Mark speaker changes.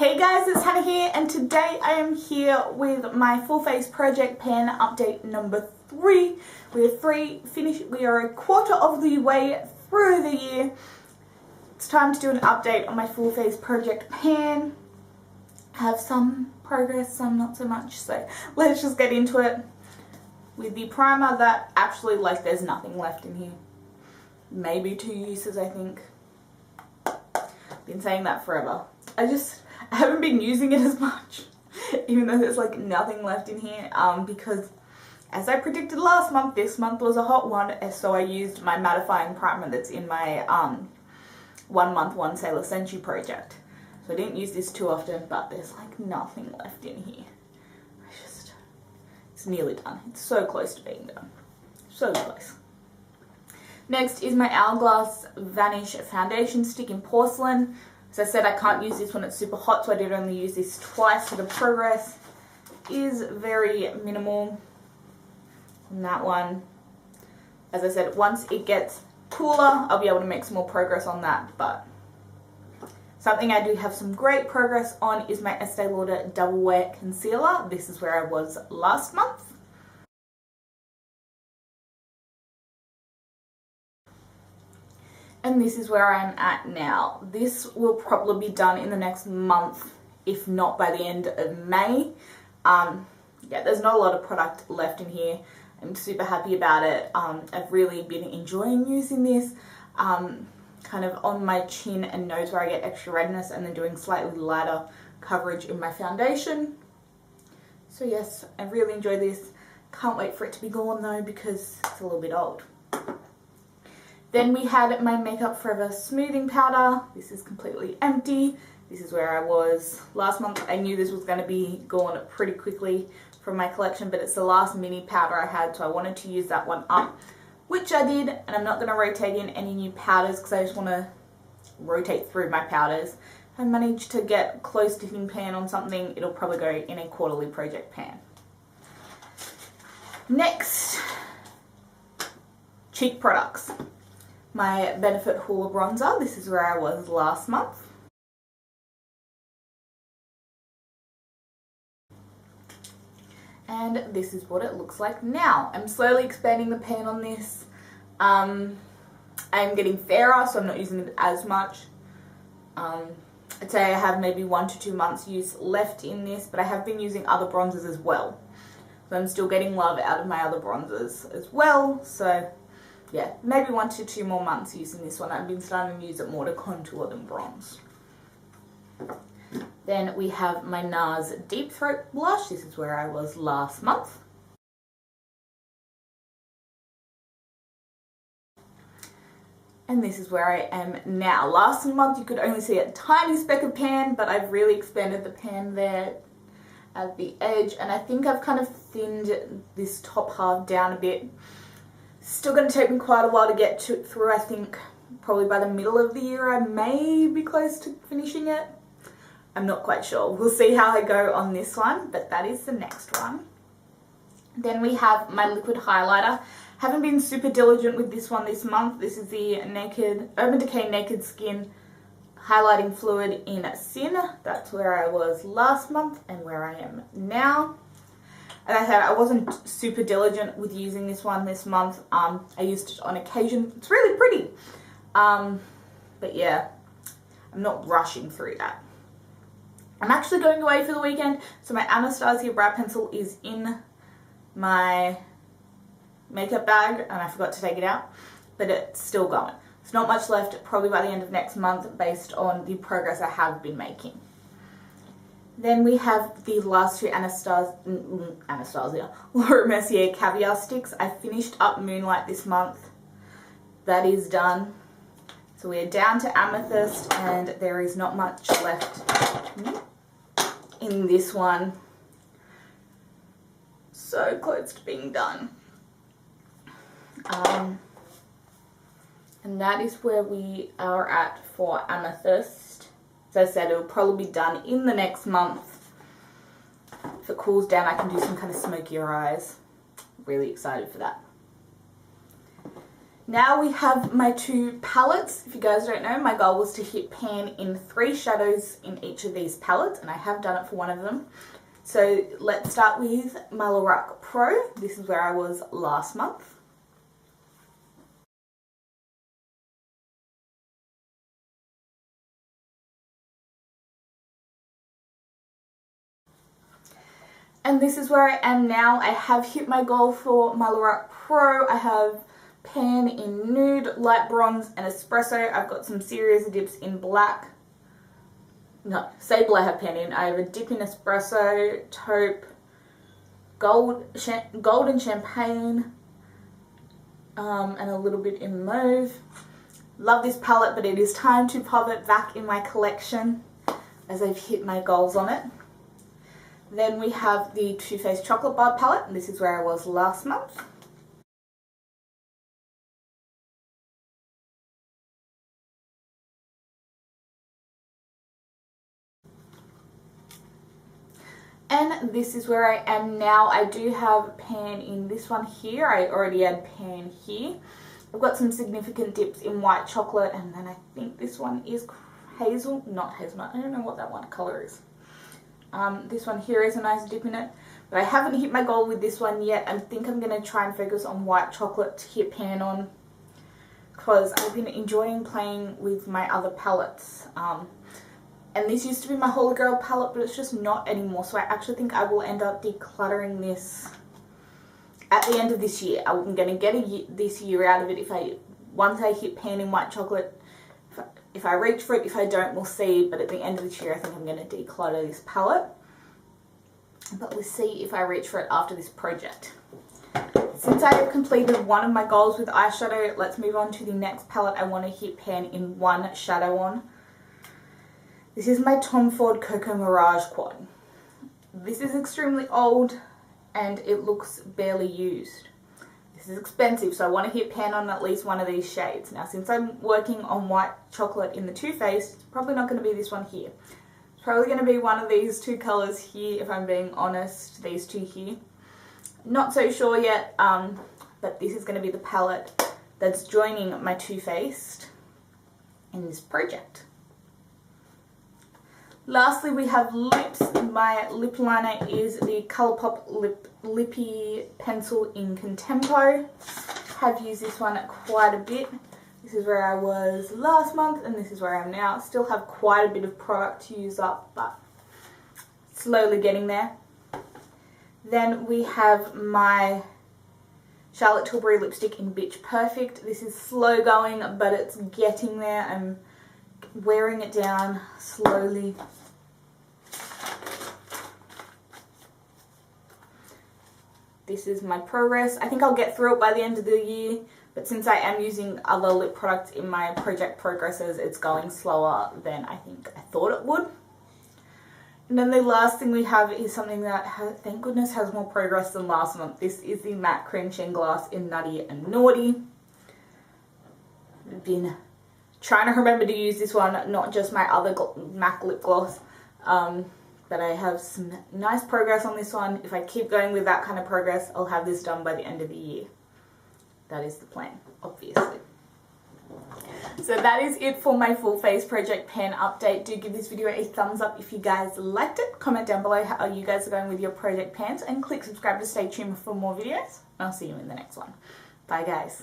Speaker 1: Hey guys, it's Hannah here, and today I am here with my full face project pan update number 3. We are a quarter of the way through the year. It's time to do an update on my full face project pan. Have some progress, some not so much, so let's just get into it. With the primer that actually, like, there's nothing left in here. Maybe 2 uses, I think. Been saying that forever. I haven't been using it as much, even though there's like nothing left in here, because as I predicted last month, this month was a hot one, so I used my mattifying primer that's in my 1 month 1 Sailor Senshi project. So I didn't use this too often, but there's like nothing left in here. It's nearly done. It's so close to being done. So close. Next is my Hourglass Vanish foundation stick in porcelain. As I said, I can't use this when it's super hot, so I did only use this twice, so the progress is very minimal on that one. As I said, once it gets cooler, I'll be able to make some more progress on that, but something I do have some great progress on is my Estee Lauder Double Wear Concealer. This is where I was last month. And this is where I'm at now. This will probably be done in the next month, if not by the end of May. Yeah, there's not a lot of product left in here. I'm super happy about it. I've really been enjoying using this. Kind of on my chin and nose where I get extra redness, and then doing slightly lighter coverage in my foundation. So yes, I really enjoy this. Can't wait for it to be gone though, because it's a little bit old. Then we had my Makeup Forever smoothing powder. This is completely empty. This is where I was last month. I knew this was going to be gone pretty quickly from my collection, but it's the last mini powder I had, so I wanted to use that one up, which I did. And I'm not going to rotate in any new powders because I just want to rotate through my powders. If I manage to get close to thin pan on something, it'll probably go in a quarterly project pan. Next, cheek products. My Benefit Hoola bronzer. This is where I was last month. And this is what it looks like now. I'm slowly expanding the pan on this. I'm getting fairer, so I'm not using it as much. I'd say I have maybe 1 to 2 months use left in this, but I have been using other bronzers as well. So I'm still getting love out of my other bronzers as well. So yeah, maybe 1 to 2 more months using this one. I've been starting to use it more to contour than bronze. Then we have my NARS Deep Throat Blush. This is where I was last month. And this is where I am now. Last month you could only see a tiny speck of pan, but I've really expanded the pan there at the edge. And I think I've kind of thinned this top half down a bit. Still going to take me quite a while to get through. I think probably by the middle of the year I may be close to finishing it. I'm not quite sure. We'll see how I go on this one, but that is the next one. Then we have my liquid highlighter. Haven't been super diligent with this one this month. This is the Urban Decay Naked Skin Highlighting Fluid in Sin. That's where I was last month and where I am now. As I said, I wasn't super diligent with using this one this month. I used it on occasion. It's really pretty. But yeah, I'm not rushing through that. I'm actually going away for the weekend, so my Anastasia brow pencil is in my makeup bag, and I forgot to take it out, but it's still going. There's not much left, probably by the end of next month, based on the progress I have been making. Then we have the last 2 Anastasia Laura Mercier Caviar Sticks. I finished up Moonlight this month. That is done. So we are down to Amethyst, and there is not much left in this one. So close to being done. And that is where we are at for Amethyst. As I said, it will probably be done in the next month. If it cools down, I can do some kind of smokier eyes. Really excited for that. Now we have my 2 palettes. If you guys don't know, my goal was to hit pan in 3 shadows in each of these palettes, and I have done it for one of them. So let's start with my Lorac Pro. This is where I was last month. And this is where I am now. I have hit my goal for my Lorac Pro. I have pan in nude, light bronze, and espresso. I've got some serious dips in black. No, sable I have pan in. I have a dip in espresso, taupe, golden champagne, and a little bit in mauve. Love this palette, but it is time to pop it back in my collection as I've hit my goals on it. Then we have the Too Faced Chocolate Bar palette, and this is where I was last month. And this is where I am now. I do have pan in this one here. I already had pan here. I've got some significant dips in white chocolate, and then I think this one is not hazelnut. I don't know what that one color is. This one here is a nice dip in it, but I haven't hit my goal with this one yet. I think I'm going to try and focus on white chocolate to hit pan on, because I've been enjoying playing with my other palettes. And this used to be my Holy Grail palette, but it's just not anymore. So I actually think I will end up decluttering this at the end of this year. I'm going to get this year out of it once I hit pan in white chocolate. If I reach for it, if I don't, we'll see. But at the end of this year, I think I'm going to declutter this palette. But we'll see if I reach for it after this project. Since I have completed one of my goals with eyeshadow, let's move on to the next palette I want to hit pan in one shadow on. This is my Tom Ford Cocoa Mirage Quad. This is extremely old and it looks barely used. This is expensive, so I want to hit pan on at least one of these shades. Now, since I'm working on white chocolate in the Too Faced, it's probably not going to be this one here. It's probably going to be one of these 2 colours here, if I'm being honest, these 2 here. Not so sure yet, but this is going to be the palette that's joining my Too Faced in this project. Lastly, we have lips. My lip liner is the Colourpop Lippy Pencil in Contempo. Have used this one quite a bit. This is where I was last month, and this is where I am now. Still have quite a bit of product to use up, but slowly getting there. Then we have my Charlotte Tilbury lipstick in Bitch Perfect. This is slow going, but it's getting there. I'm wearing it down slowly. This is my progress. I think I'll get through it by the end of the year, but since I am using other lip products in my project progresses, it's going slower than I think I thought it would. And then the last thing we have is something that, thank goodness, has more progress than last month. This is the Matte Cream Sheen Glass in Nutty and Naughty. I've been trying to remember to use this one, not just my other MAC lip gloss. But I have some nice progress on this one. If I keep going with that kind of progress, I'll have this done by the end of the year. That is the plan, obviously. So that is it for my full face project pan update. Do give this video a thumbs up if you guys liked it. Comment down below how you guys are going with your project pans, and click subscribe to stay tuned for more videos. I'll see you in the next one. Bye guys.